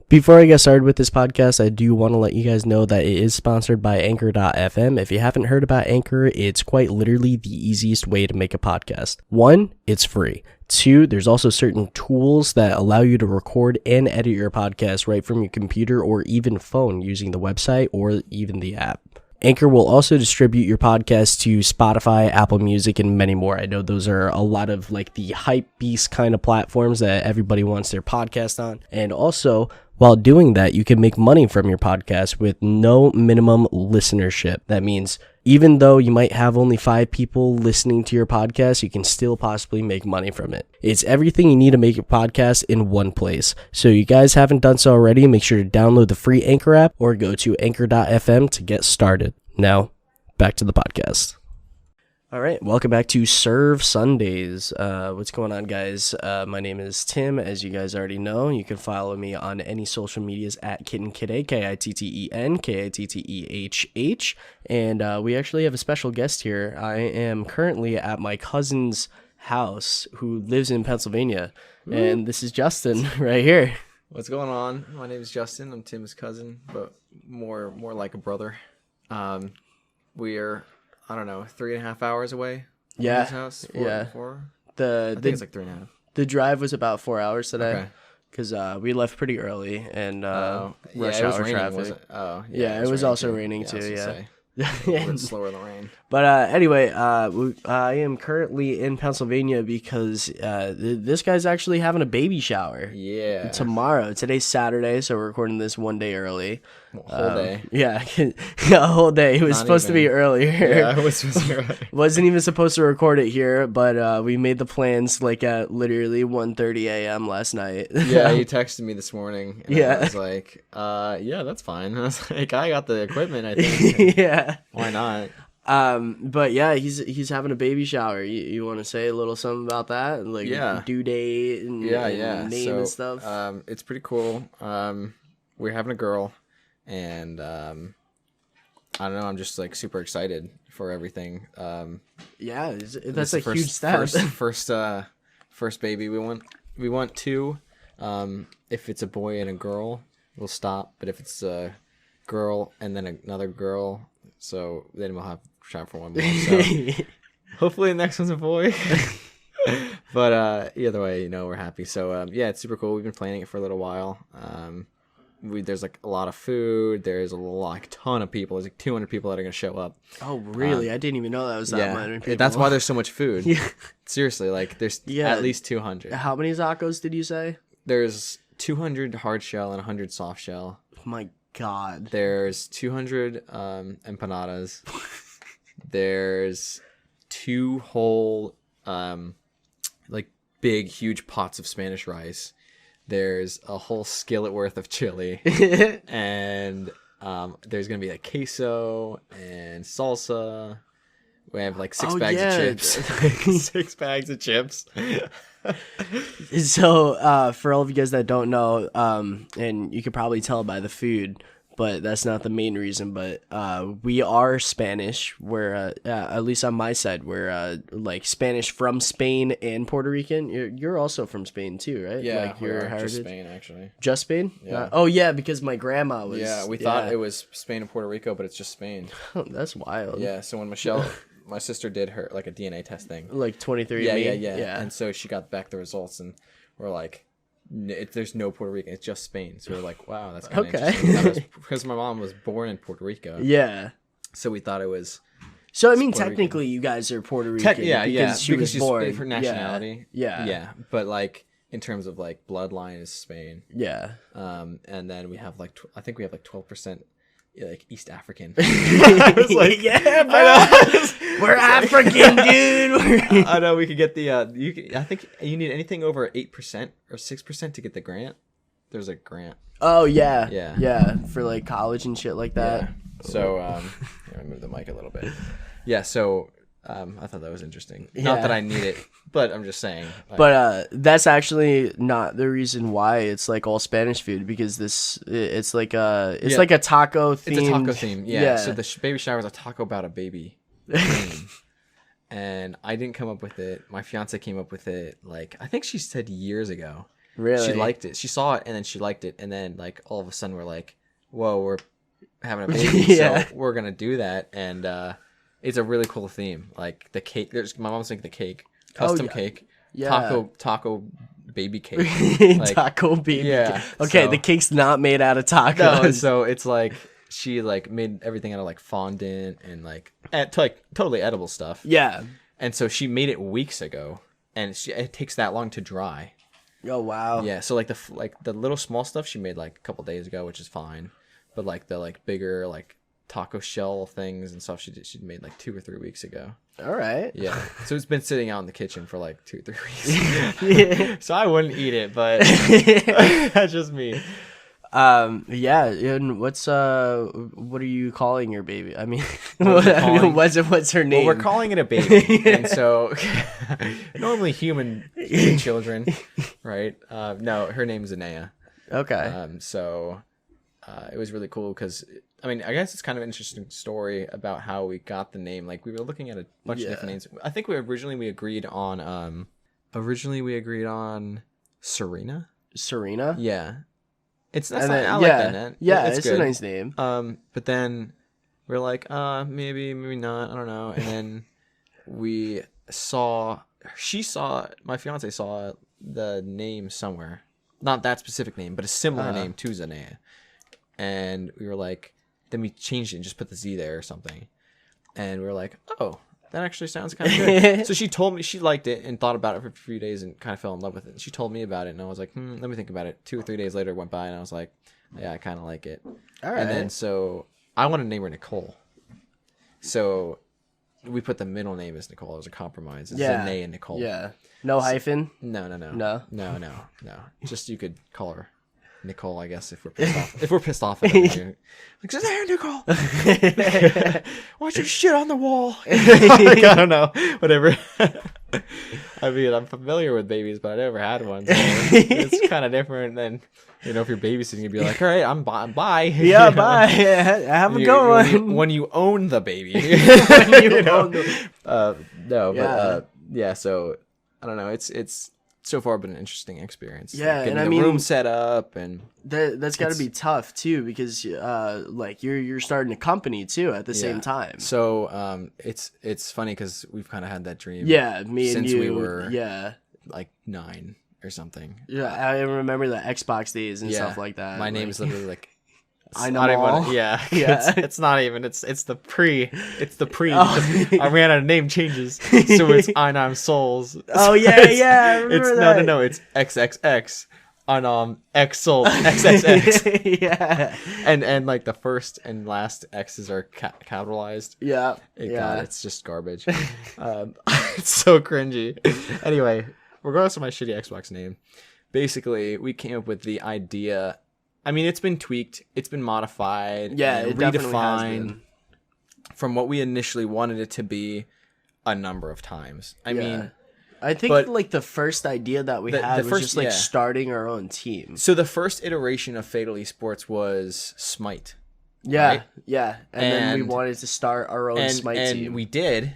Before I get started with this podcast, I do want to let you guys know that it is sponsored by Anchor.fm. If you haven't heard about Anchor, it's quite literally the easiest way to make a podcast. 1, it's free. 2, there's also certain tools that allow you to record and edit your podcast right from your computer or even phone using the website or even the app. Anchor will also distribute your podcast to Spotify, Apple Music, and many more. I know those are a lot of like the hype beast kind of platforms that everybody wants their podcast on. And also, while doing that, you can make money from your podcast with no minimum listenership. That means even though you might have only 5 people listening to your podcast, you can still possibly make money from it. It's everything you need to make a podcast in one place. So you guys haven't done so already, make sure to download the free Anchor app or go to anchor.fm to get started. Now, back to the podcast. All right, welcome back to Serve Sundays. What's going on, guys? My name is Tim, as you guys already know. You can follow me on any social medias at KittenKitty, Kitten, Kittehh. And we actually have a special guest here. I am currently at my cousin's house, who lives in Pennsylvania, and this is Justin right here. What's going on? My name is Justin. I'm Tim's cousin, but more like a brother. We're, I don't know, 3.5 hours away from his house. Four? I think it's like 3.5. The drive was about 4 hours today because we left pretty early and rush hour raining, traffic. was it? Oh, yeah, it was also raining too. Yeah. A little bit slower than rain. But anyway, I am currently in Pennsylvania because this guy's actually having a baby shower. Yeah. Tomorrow. Today's Saturday, so we're recording this one day early. Whole day. Yeah, a whole day. It was supposed to be earlier. Yeah, it was supposed to be earlier. Wasn't even supposed to record it here, but we made the plans like at literally 1:30 a.m. last night. Yeah, you texted me this morning. And Yeah. I was like, yeah, that's fine. I was like, I got the equipment, I think. Yeah. Why not? But yeah, he's having a baby shower. You want to say a little something about that? Like due date and, and name and stuff? It's pretty cool. We're having a girl, and I don't know, I'm just like super excited for everything. Yeah, that's a huge step. First baby. We want 2. If it's a boy and a girl, we'll stop. But if it's a girl and then another girl, so then we'll have time for one more. So hopefully the next one's a boy. But either way, we're happy. So yeah, it's super cool. We've been planning it for a little while. There's like a lot of food. There's a ton of people. There's like 200 people that are gonna show up. Oh really? I didn't even know that was that many people. That's why there's so much food. Seriously, like there's at least 200. How many tacos did you say? There's 200 hard shell and 100 soft shell. Oh my God. There's 200 empanadas. There's 2 whole like big huge pots of Spanish rice. There's a whole skillet worth of chili. And there's gonna be like queso and salsa. We have like 6 bags of chips. 6 bags of chips. So for all of you guys that don't know, and you could probably tell by the food, but that's not the main reason, but we are Spanish. We're at least on my side, we're like Spanish from Spain and Puerto Rican. You're also from Spain too, right? Yeah, like your heritage. Just Spain actually. Just Spain? Yeah. Oh yeah, because my grandma was. Yeah, we thought it was Spain and Puerto Rico, but it's just Spain. That's wild. Yeah, so when Michelle, my sister, did her like a DNA test thing, like 23. Yeah, and so she got back the results, and we're like, there's no Puerto Rican, it's just Spain. So we're like, wow, that's kind of interesting. Because my mom was born in Puerto Rico. Yeah. So we thought it was. So I mean, technically, you guys are Puerto Rican. Because she was born for nationality. Yeah. But like in terms of like bloodline is Spain. Yeah. And then we have like I think we have like 12%. Like East African. I was like, yeah, bro. We're African, dude. I know we could get the. I think you need anything over 8% or 6% to get the grant. There's a grant. Oh yeah. For like college and shit like that. Yeah. So let me move the mic a little bit. Yeah. So I thought that was interesting. Not that I need it, but I'm just saying. But that's actually not the reason why it's like all Spanish food, because it's like like a taco theme. It's a taco theme. Yeah. So the baby shower is a taco about a baby theme. And I didn't come up with it. My fiance came up with it. Like I think she said years ago. Really? She liked it. She saw it and then she liked it, and then like all of a sudden we're like, whoa, we're having a baby, Yeah. so we're gonna do that, and it's a really cool theme. Like the cake, my mom's making the cake, custom yeah. cake, Yeah. taco baby cake. Like, taco baby. yeah, Okay, so- the cake's not made out of tacos. no, so it's like she like made everything out of like fondant and like totally edible stuff. Yeah. And so she made it weeks ago, and it takes that long to dry. Oh wow. Yeah, so like the little small stuff she made like a couple days ago, which is fine, but like the like bigger like taco shell things and stuff she made like 2 or 3 weeks ago. All right. Yeah, so it's been sitting out in the kitchen for like 2 or 3 weeks. Yeah. So I wouldn't eat it, but that's just me. Yeah, and what are you calling your baby? I mean, What are we calling- what's her name? Well, we're calling it a baby, and so normally human children, right? No, her name's Anea. Okay. So it was really cool because I mean, I guess it's kind of an interesting story about how we got the name. Like we were looking at a bunch of different names. I think we agreed on Serena. Serena? Yeah, that's And not, then- I like that name. Yeah, It's it's a good. nice name. But then we're like, maybe not. I don't know. And then my fiance saw the name somewhere, not that specific name, but a similar name to Zanea. And we were like, then we changed it and just put the Z there or something. And we were like, oh, that actually sounds kind of good. So she told me she liked it and thought about it for a few days and kind of fell in love with it. And she told me about it, and I was like, let me think about it. 2 or 3 days later went by, and I was like, yeah, I kind of like it. All right. And then so I want to name her Nicole. So we put the middle name as Nicole. It was a compromise. It's Yeah. Zanea and Nicole. Yeah. No hyphen? No. No? No. Just you could call her Nicole, I guess, if we're pissed off. If we're pissed off at her. Like, Zanea, Nicole! Why'd you shit on the wall? Like, I don't know. Whatever. I mean, I'm familiar with babies, but I never had one. So it's kind of different than, if you're babysitting, you'd be like, all right, I'm bye. Yeah, You know? bye. Have a You- good when one. you, when you own the baby. When you You know? own the- No, Yeah. but yeah, so I don't know. It's so far been an interesting experience. Yeah, Like, getting and I the mean- room set up and That's got to be tough too, because like you're starting a company too at the same Yeah. time. so it's funny because we've kind of had that dream. Yeah, me and since you. we were Yeah, like 9 or something. yeah. I remember the Xbox days and Yeah. stuff like that. My like, name is literally like. I it's know not even- all. yeah, Yeah. It's not even. It's the pre. It's the pre. Oh. because I ran out of name changes, so it's Einam Souls. Oh, So yeah, it's- yeah, I remember it's that. no. It's XXX. X Souls XXX. Yeah, and like the first and last X's are capitalized. yeah, God, yeah. it's just garbage. It's so cringy. Anyway, regardless of my shitty Xbox name, basically we came up with the idea. I mean, it's been tweaked, it's been modified, Yeah, and it definitely has redefined been. from what we initially wanted it to be a number of times. I Yeah. mean, I think but- like the first idea that we The- had the was first- just like yeah. starting our own team. so the first iteration of Fatal Esports was Smite. Yeah, Right? yeah, and then we And- wanted to start our own Smite team. we did,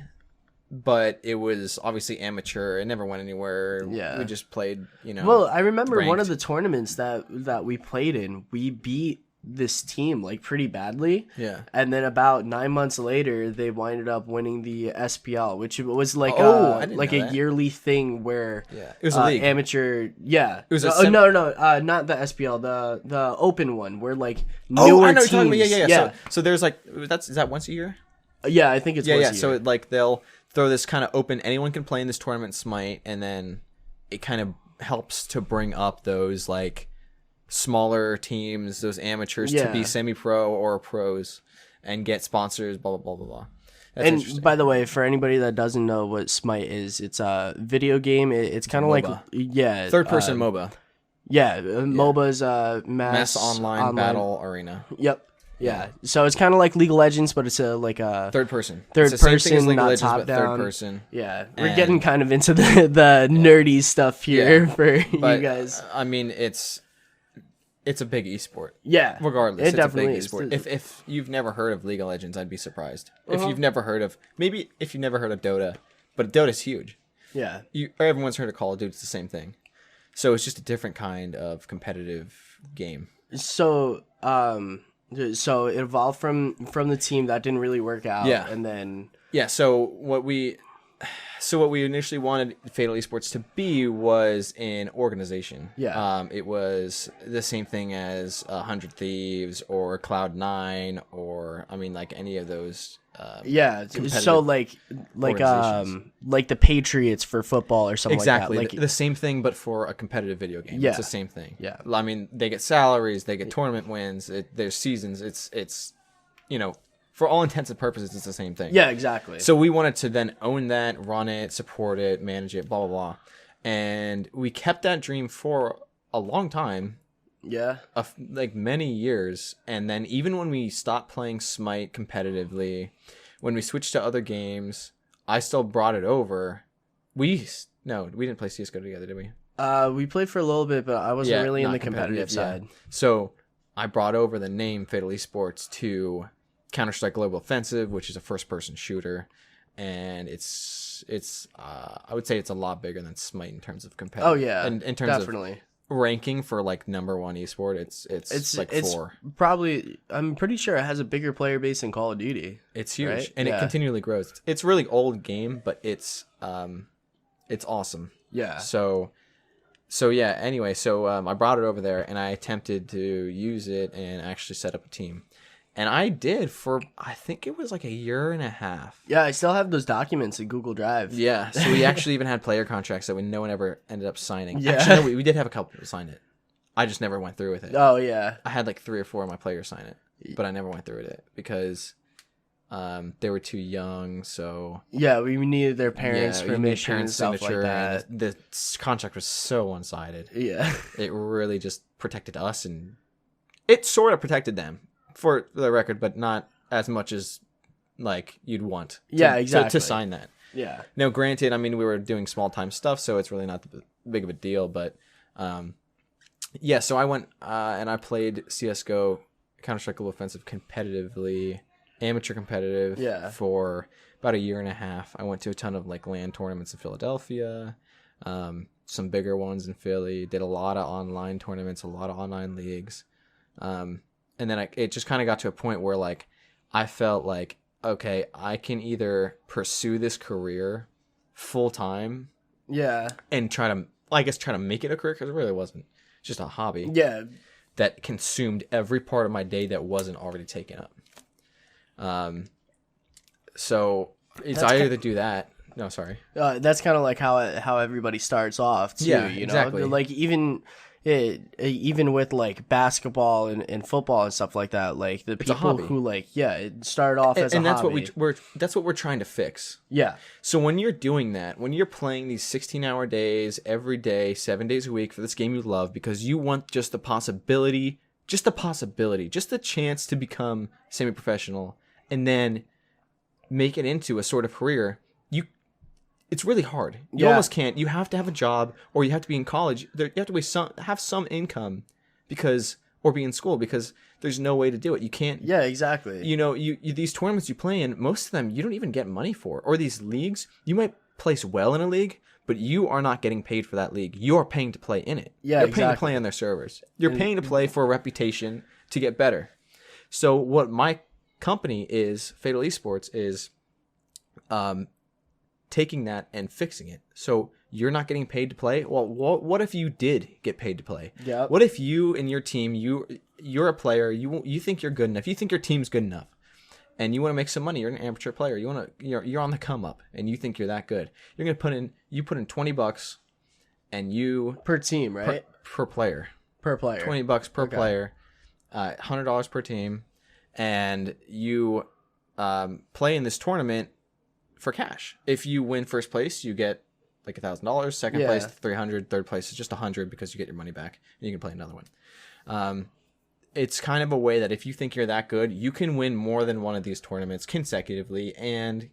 but it was obviously amateur. It never went anywhere. Yeah. We just played, Well, I remember one ranked. of the tournaments that we played in, we beat this team like pretty badly. yeah. And then about 9 months later, they winded up winning the SPL, which was like Oh, I didn't like know a that. yearly thing where Yeah. It was a league. amateur. Yeah, It was a no, not the SPL, the open one where like Oh, newer I know what teams. you're talking about. Yeah. yeah, So there's like is that once a year? yeah. I think it's Yeah, once yeah. a So year. like they'll throw this kind of open. Anyone can play in this tournament Smite, and then it kind of helps to bring up those like smaller teams, those amateurs to be Yeah. semi-pro or pros, and get sponsors. Blah blah blah blah blah. That's interesting. And by the way, for anybody that doesn't know what Smite is, it's a video game. It's kind of like MOBA. Third-person MOBA, Yeah, MOBA's mass online battle arena. Yep. Yeah. So it's kind of like League of Legends, but it's like a Third person. Third It's the same thing as person, League of not Legends, top but down. Third person. Yeah. We're And- getting kind of into the nerdy stuff here Yeah. for But you guys. I mean, it's a big esport. Yeah. Regardless, It it's definitely a big is. esport. If you've never heard of League of Legends, I'd be surprised. If Uh-huh. you've never heard of Dota, but Dota's huge. Yeah. Everyone's heard of Call of Duty. It's the same thing. So it's just a different kind of competitive game. So so it evolved from the team that didn't really work out. Yeah. And then Yeah, so what we initially wanted Fatal Esports to be was an organization. Yeah. It was the same thing as 100 Thieves or Cloud9 or like any of those. yeah. So like organizations. like the Patriots for football or something Exactly, like that. Like the same thing, but for a competitive video game. Yeah. It's the same thing. Yeah. I mean, they get salaries, they get tournament wins, there's seasons. It's for all intents and purposes, it's the same thing. yeah, exactly. So we wanted to then own that, run it, support it, manage it, blah, blah, blah. And we kept that dream for a long time, yeah. like many years. And then even when we stopped playing Smite competitively, when we switched to other games, I still brought it over. We didn't play CSGO together, did we? We played for a little bit, but I wasn't really in not the competitive side. So I brought over the name Fatal Esports to Counter-Strike Global Offensive, which is a first-person shooter, and it's I would say it's a lot bigger than Smite in terms of competitive. Oh yeah, and in terms definitely. of ranking for like number one esport, it's like 4. Probably, I'm pretty sure it has a bigger player base than Call of Duty. It's huge, right? and Yeah. it continually grows. It's a really old game, but it's awesome. Yeah. So yeah. Anyway, so I brought it over there, and I attempted to use it and actually set up a team. And I did for, I think it was like a year and a half. Yeah, I still have those documents in Google Drive. Yeah, so we actually even had player contracts that no one ever ended up signing. Yeah. Actually, no, we did have a couple people sign it. I just never went through with it. Oh yeah. I had like 3 or 4 of my players sign it, but I never went through with it because they were too young. So Yeah, we needed their parents' you need permission and parents' stuff like signature, that. and the contract was so one-sided. Yeah. It really just protected us, and it sort of protected them, for the record, but not as much as like you'd want. Yeah, exactly. To sign that. Yeah. Now, granted, I mean, we were doing small time stuff, so it's really not that big of a deal. But yeah, so I went and I played CS:GO, Counter-Strike Global Offensive, competitively, amateur competitive, Yeah. for about a year and a half. I went to a ton of like LAN tournaments in Philadelphia, some bigger ones in Philly. Did a lot of online tournaments, a lot of online leagues. And then it just kind of got to a point where like I felt like, okay, I can either pursue this career full time Yeah. and try to make it a career, because it really wasn't, just a hobby Yeah. that consumed every part of my day that wasn't already taken up. So it's That's either to do that. No, sorry. That's kind of like how everybody starts off too. Yeah, you know, exactly. like even with like basketball and football and stuff like that, like the a people hobby. who like it started off as And a that's hobby. that's what we're trying to fix. Yeah. So when you're doing that, when you're playing these 16-hour days every day, 7 days a week for this game you love because you want just the possibility, just the chance to become semi-professional and then make it into a sort of career, it's really hard. You Yeah. almost can't. You have to have a job, or you have to be in college. You have to have some income or be in school, because there's no way to do it. You can't. Yeah, exactly. You these tournaments you play in, most of them you don't even get money for. Or these leagues, you might place well in a league, but you are not getting paid for that league. You are paying to play in it. Yeah, You're paying to exactly. play on their servers. You're paying to play for a reputation to get better. So what my company is, Fatal Esports, is taking that and fixing it. So you're not getting paid to play. Well, what if you did get paid to play? Yep. What if you and your team, you're a player, you think you're good enough, you think your team's good enough, and you want to make some money. You're an amateur player. You're on the come up, and you think you're that good. You're gonna put in $20, and you per team, right? per player. Per player. $20 per Okay. player, $100 per team, and you play in this tournament for cash. If you win first place, you get like $1,000. Second Yeah. place, 300. Third place is just 100 because you get your money back and you can play another one. It's kind of a way that if you think you're that good, you can win more than one of these tournaments consecutively and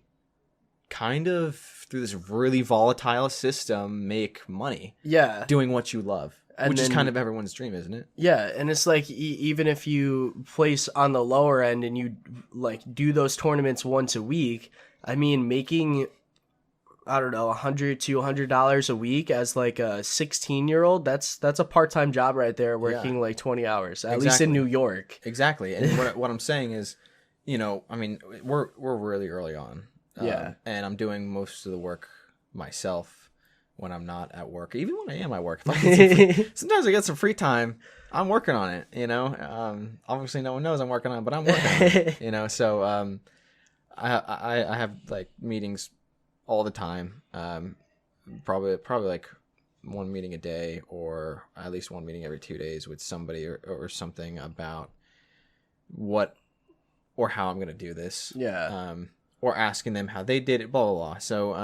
kind of through this really volatile system make money Yeah. doing what you love, And which is then- kind of everyone's dream, isn't it? Yeah, and it's like even if you place on the lower end and you like do those tournaments once a week, I mean, making I don't know, $100 to $200 a week as like a 16-year-old. That's a part-time job right there, working like 20 hours, at least in New York. Exactly. And what I'm saying is, you know, I mean, we're really early on. And I'm doing most of the work myself when I'm not at work. Even when I am at work, sometimes I get some free time. I'm working on it, you know. Obviously, no one knows I'm working on it, but I'm working on it, you know. So I have like meetings all the time. Probably like one meeting a day, or at least one meeting every 2 days with somebody or something about what or how I'm gonna do this. Yeah. Or asking them how they did it, blah blah blah. So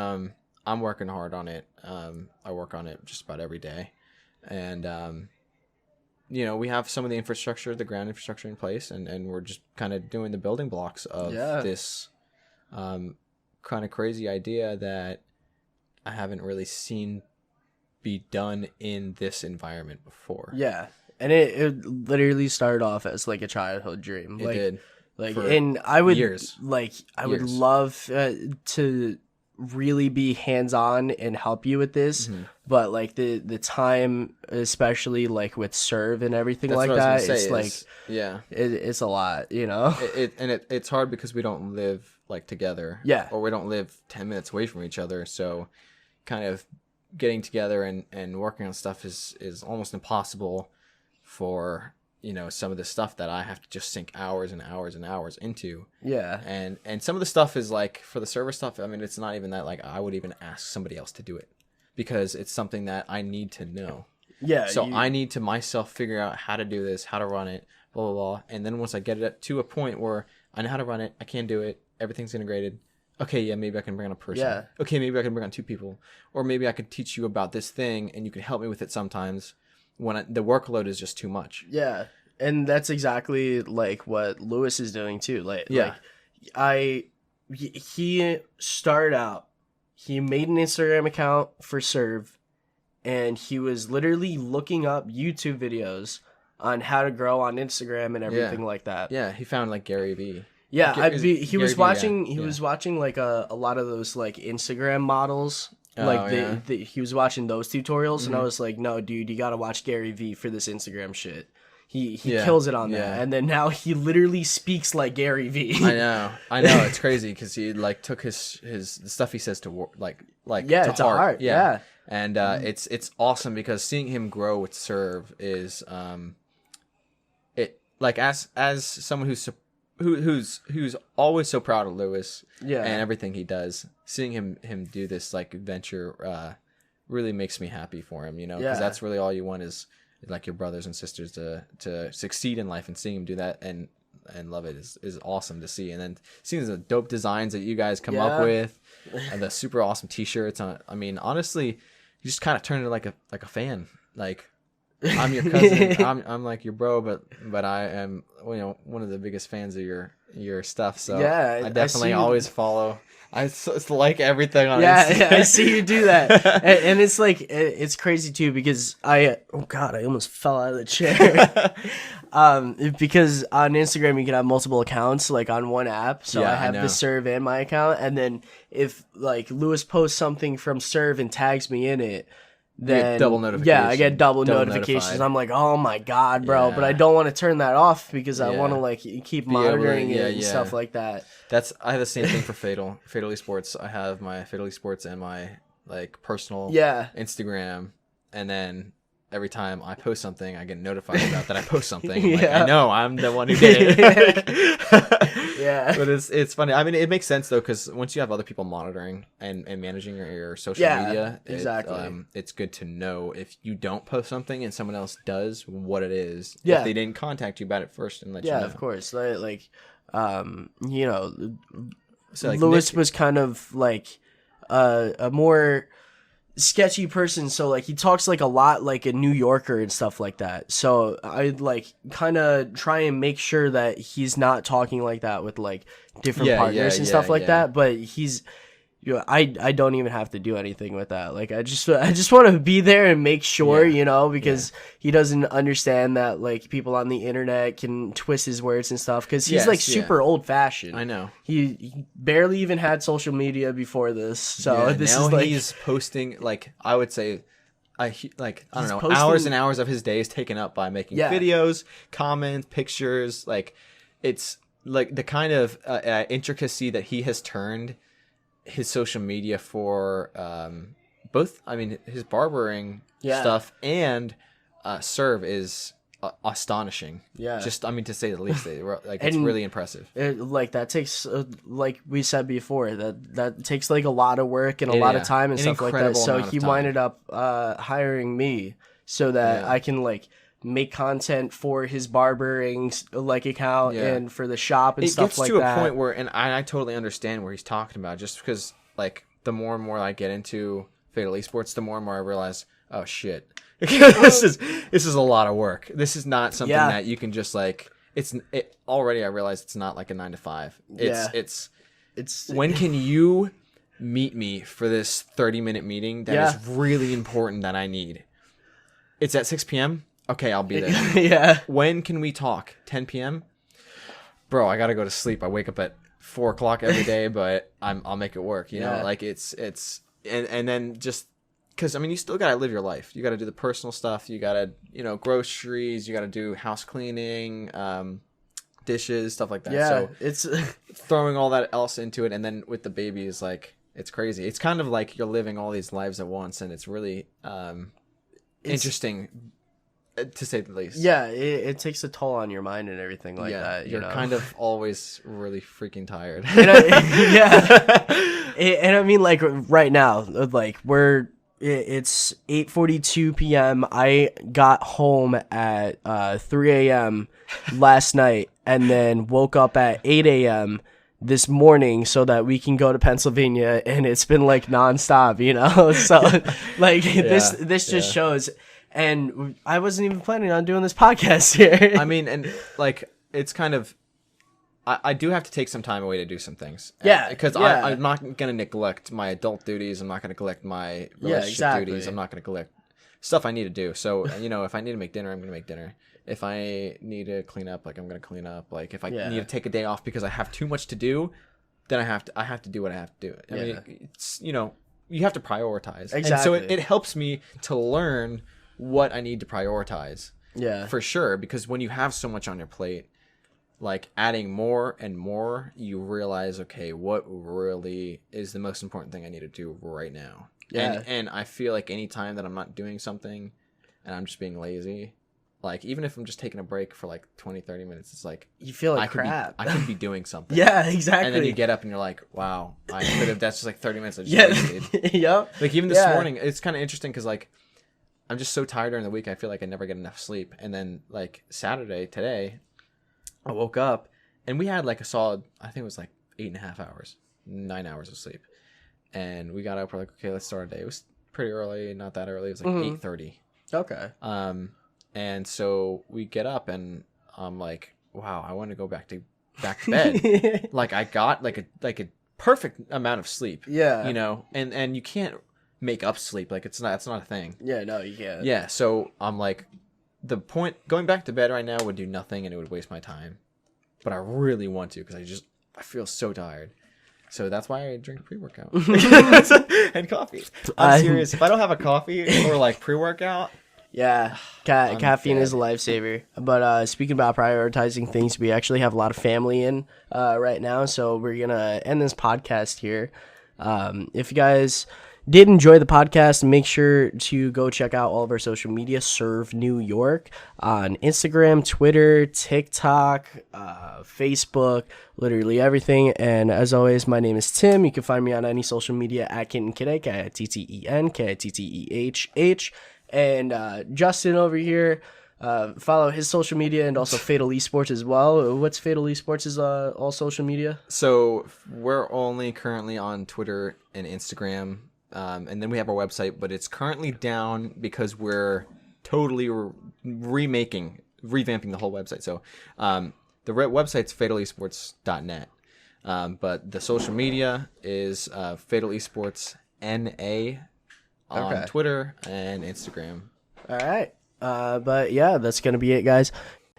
I'm working hard on it. I work on it just about every day, and you know, we have some of the infrastructure, the ground infrastructure in place, and we're just kind of doing the building blocks of this kind of crazy idea that I haven't really seen be done in this environment before. Yeah. And it literally started off as like a childhood dream. It did. Like, and I would years. Would love to really be hands-on and help you with this, but like the time, especially like with serve and everything like that, it's like, it's a lot, you know. It's hard because we don't live like together, or we don't live 10 minutes away from each other, so kind of getting together and working on stuff is almost impossible for, you know, some of the stuff that I have to just sink hours and hours and hours into. Yeah. And some of the stuff is like, for the server stuff, I mean, it's not even that like I would even ask somebody else to do it, because it's something that I need to know. Yeah. So I need to myself figure out how to do this, how to run it, blah, blah, blah. And then once I get it to a point where I know how to run it, I can do it, everything's integrated. Okay, yeah, maybe I can bring on a person. Yeah. Okay, maybe I can bring on 2 people. Or maybe I could teach you about this thing and you can help me with it sometimes when the workload is just too much. Yeah. And that's exactly like what Lewis is doing too. He started out, he made an Instagram account for Serve, and he was literally looking up YouTube videos on how to grow on Instagram and everything like that. Yeah, he found like Gary Vee. Yeah, he was watching like a lot of those like Instagram models. He was watching those tutorials, and I was like, no, dude, you gotta watch Gary Vee for this Instagram shit. He kills it on that, and then now he literally speaks like Gary Vee. I know, it's crazy because he like took his the stuff he says to to heart. Yeah. And it's awesome because seeing him grow with Serve is it like as someone who's always so proud of Lewis and everything he does, seeing him do this like venture really makes me happy for him, you know, because that's really all you want is like your brothers and sisters to succeed in life, and seeing him do that and love it is awesome to see. And then seeing the dope designs that you guys come up with and the super awesome t-shirts I mean, honestly, you just kind of turn into like a fan. Like, I'm your cousin. I'm like your bro, but I am, you know, one of the biggest fans of your stuff. So I definitely always follow. It's like everything on Instagram. I see you do that, and it's like it's crazy too because I almost fell out of the chair. Because on Instagram you can have multiple accounts like on one app. So I have the Serve and my account, and then if like Lewis posts something from Serve and tags me in it, then get double notifications. Yeah, I get double notifications. Notified. I'm like, oh my god, bro! But I don't want to turn that off because I want to like keep monitoring it and stuff like that. I have the same thing for Fatal Esports. I have my Fatal Esports and my like personal Instagram, and then every time I post something, I get notified about that I post something. Like, I know I'm the one who did it. But it's funny. I mean, it makes sense though, because once you have other people monitoring and managing your social media, it's good to know if you don't post something and someone else does, what it is. If they didn't contact you about it first and let you know. Yeah, of course. Like you know, so like Lewis was kind of like a more sketchy person, so like he talks like a lot like a New Yorker and stuff like that, so I like kind of try and make sure that he's not talking like that with like different partners and stuff like that, but he's I don't even have to do anything with that. Like I just want to be there and make sure, because he doesn't understand that like people on the internet can twist his words and stuff because he's like super old fashioned. I know. He barely even had social media before this, so this now is like he's posting like I would say. I don't know, posting... hours and hours of his days taken up by making videos, comments, pictures. Like, it's like the kind of intricacy that he has turned his social media for both. I mean, his barbering stuff and serve is astonishing. Yeah, just to say the least. Like, it's really impressive. Like that takes like we said before that takes like a lot of work and a lot of time and stuff like that. So he winded up hiring me so that I can like make content for his barbering like account and for the shop and stuff like that. It gets to a point where, and I totally understand where he's talking about, just because like the more and more I get into Fatal Esports, the more and more I realize, oh shit. this is a lot of work. This is not something that you can just like. Already. I realize it's not like a 9 to 5. It's when can you meet me for this 30-minute meeting that is really important that I need? It's at 6 p.m. Okay, I'll be there. When can we talk? 10 p.m. Bro, I gotta go to sleep. I wake up at 4 o'clock every day, but I'll make it work. You know, like it's and then just. Because, I mean, you still got to live your life. You got to do the personal stuff. You got to, groceries. You got to do house cleaning, dishes, stuff like that. Yeah, so it's throwing all that else into it. And then with the baby is like, it's crazy. It's kind of like you're living all these lives at once. And it's really interesting, to say the least. Yeah, it takes a toll on your mind and everything like that. You're kind of always really freaking tired. And I mean, like, right now, like, it's 8:42 p.m. I got home at 3 a.m. last night and then woke up at 8 a.m. this morning so that we can go to Pennsylvania, and it's been like nonstop, so like this just shows. And I wasn't even planning on doing this podcast here. I mean, and like it's kind of I do have to take some time away to do some things. Because I'm not going to neglect my adult duties. I'm not going to neglect my relationship duties. I'm not going to neglect stuff I need to do. So, if I need to make dinner, I'm going to make dinner. If I need to clean up, like I'm going to clean up. Like if I need to take a day off because I have too much to do, then I have to do what I have to do. I mean, it's, you have to prioritize. Exactly. And so it helps me to learn what I need to prioritize. Yeah. For sure. Because when you have so much on your plate, like adding more and more, you realize, okay, what really is the most important thing I need to do right now? Yeah. And I feel like any time that I'm not doing something and I'm just being lazy, like even if I'm just taking a break for like 20, 30 minutes, it's like you feel like crap. I could be doing something. Yeah, exactly. And then you get up and you're like, wow, I could have. That's just like 30 minutes I just wasted. Yep. Like even this morning, it's kind of interesting because like I'm just so tired during the week. I feel like I never get enough sleep. And then like Saturday today, I woke up and we had like a solid, I think it was like 8.5 hours, 9 hours of sleep. And we got up, we're like, okay, let's start our day. It was pretty early, not that early. It was like 8:30. Okay. And so we get up and I'm like, wow, I want to go back to bed. Like I got like a perfect amount of sleep. Yeah. And you can't make up sleep. Like it's not a thing. Yeah, no, you can't. Yeah. So I'm like, the point going back to bed right now would do nothing and it would waste my time, but I really want to because I feel so tired. So that's why I drink pre-workout and coffee. I'm serious. If I don't have a coffee or like pre-workout, caffeine is a lifesaver. But speaking about prioritizing things, we actually have a lot of family in right now, so we're gonna end this podcast here. If you guys did enjoy the podcast, make sure to go check out all of our social media. Serve New York on Instagram, Twitter, TikTok, Facebook, literally everything. And as always, my name is Tim. You can find me on any social media at KittenKitteh, KITTEN, KITTEHH. And Justin over here, follow his social media and also Fatal Esports as well. What's Fatal Esports' all social media? So we're only currently on Twitter and Instagram. And then we have our website, but it's currently down because we're totally revamping the whole website. So the website's fatalesports.net. But the social media is Fatal Esports NA on Twitter and Instagram. All right. But yeah, that's going to be it, guys.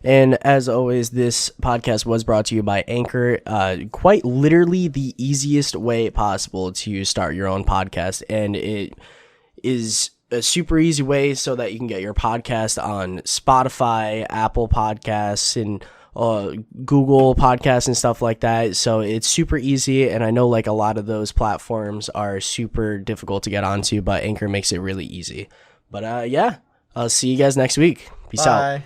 And as always, this podcast was brought to you by Anchor. Quite literally the easiest way possible to start your own podcast. And it is a super easy way so that you can get your podcast on Spotify, Apple Podcasts, and Google Podcasts and stuff like that. So it's super easy. And I know like a lot of those platforms are super difficult to get onto, but Anchor makes it really easy. But yeah, I'll see you guys next week. Peace out.